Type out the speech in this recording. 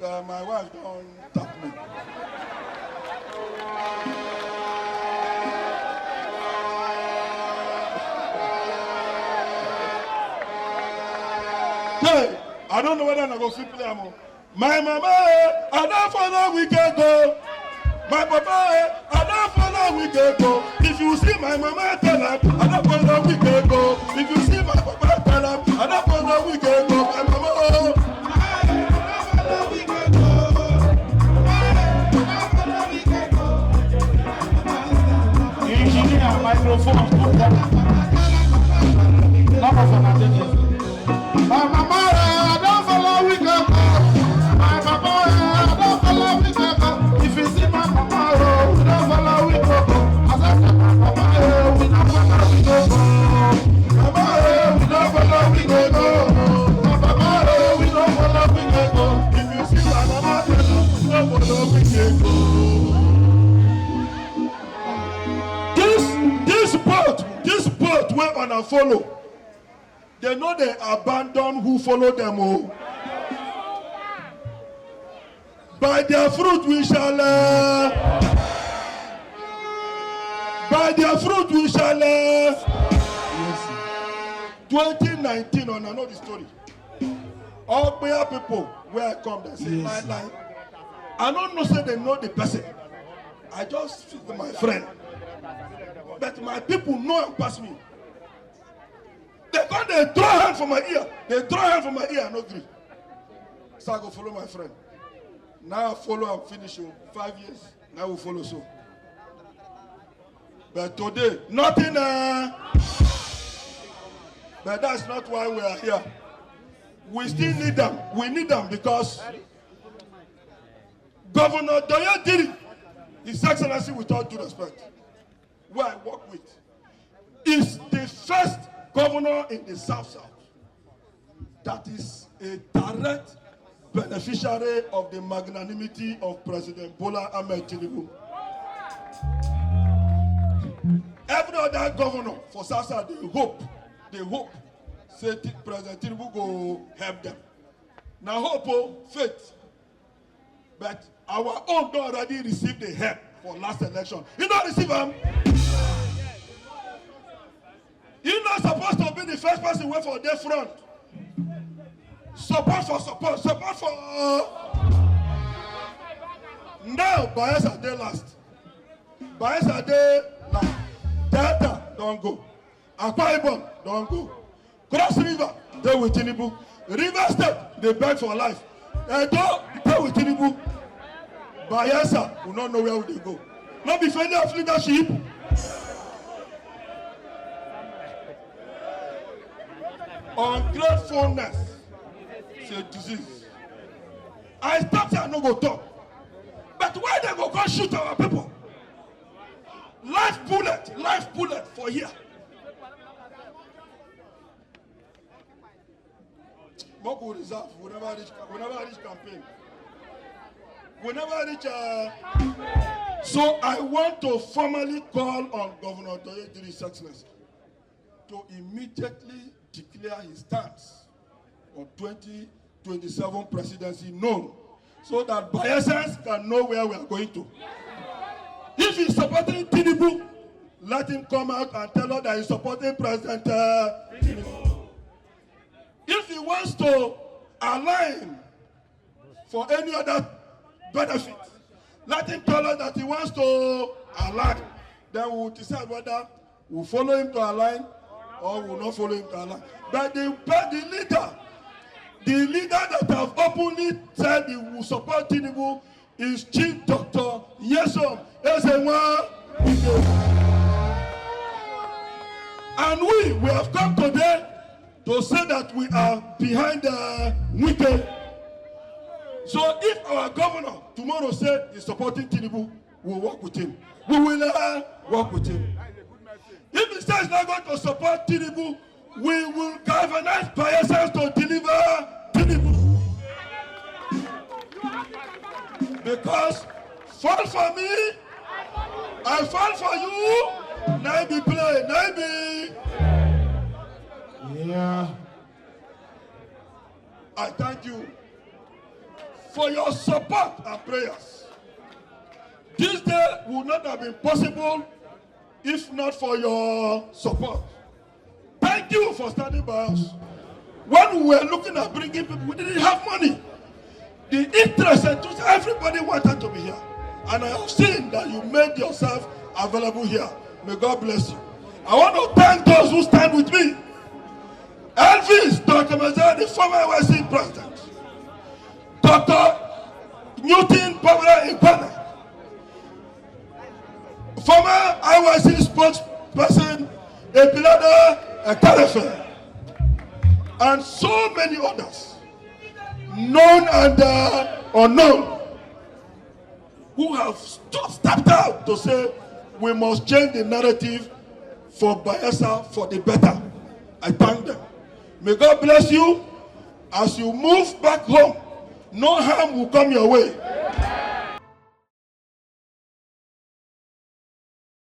My wife don't tap me. Hey, I don't know whether I'm going to play more. My mama, I don't follow we can go. My papa, I don't follow we can go. If you see my mama, tell her, I don't follow we can go. If you see my papa, tell her, I don't follow we can go. My mama, engineer, microphone. My mama, I don't follow we can go. My papa, I don't follow we can go. If you see my mama, we don't follow we can go. As I said, my mama, we don't follow we can go. Mama, we don't follow we can go. My papa, we don't follow we can go. If you see my mama, we don't follow we can go. This boat where on a follow. They know they abandon who follow them. Oh. By their fruit we shall. By their fruit we shall. 2019, I know the story. All prayer people where I come, they say my life. I don't know say they know the person. I just feel my friend. But my people know and pass me. They throw hand for my ear. They throw hand for my ear, no agree. So I go follow my friend. Now I follow and finish 5 years. Now we follow so. But today, nothing. But that's not why we are here. We still need them. We need them because Governor Doye did it. His Excellency, with all due respect, who I work with, is the first governor in the South that is a direct beneficiary of the magnanimity of President Bola Ahmed Tinubu. Every other governor for South, they hope, say President Tinubu go help them. Now hope, faith, but our own don't already received the help for last election. You don't receive them. You're not supposed to be the first person wait for their front. Support for. Now, Bayelsa Day last. Bayelsa Day last. Delta, don't go. Akwa-Ibom, don't go. Cross River, they with Tinubu. River State, they beg for life. Edo, they with Tinubu. Bayelsa will not know where they go. Not be failure of leadership. Ungratefulness is a disease. I stop here, no go talk. But why they go shoot our people? Life bullet for here. Moku reserve, we never reach campaign. We never reach. So I want to formally call on Governor Doye Diri's Excellency to immediately declare his stance on 2027 presidency known, so that Bayelsans can know where we are going to. If he's supporting Tinubu, let him come out and tell us that he's supporting President Tinubu. If he wants to align for any other benefit, let him tell us that he wants to align. Then we will decide whether we'll follow him to align or will not follow him to align. But the leader that have openly said he will support Tinubu is Chief Dr. Nyesom. And we have come today to say that we are behind the Wike. So if our governor tomorrow said he's supporting Tinubu, we'll work with him. We will work with him. If he says he's not going to support Tinubu, we will galvanize Bayelsans to deliver Tinubu. Because fall for me, I fall for you. Now be play, now be. Yeah. I thank you for your support and prayers. This day would not have been possible if not for your support. Thank you for standing by us. When we were looking at bringing people, we didn't have money. The interest and everybody wanted to be here. And I have seen that you made yourself available here. May God bless you. I want to thank those who stand with me. Elvis, Dr. Mazar, the former USAID president. Dr. Newton Fubara Impeachment, former IYC spokesperson, Egbetokun, Kekere-Ekun, and so many others, known and unknown, who have stepped out to say we must change the narrative for Bayelsa for the better. I thank them. May God bless you as you move back home. No harm will come your way.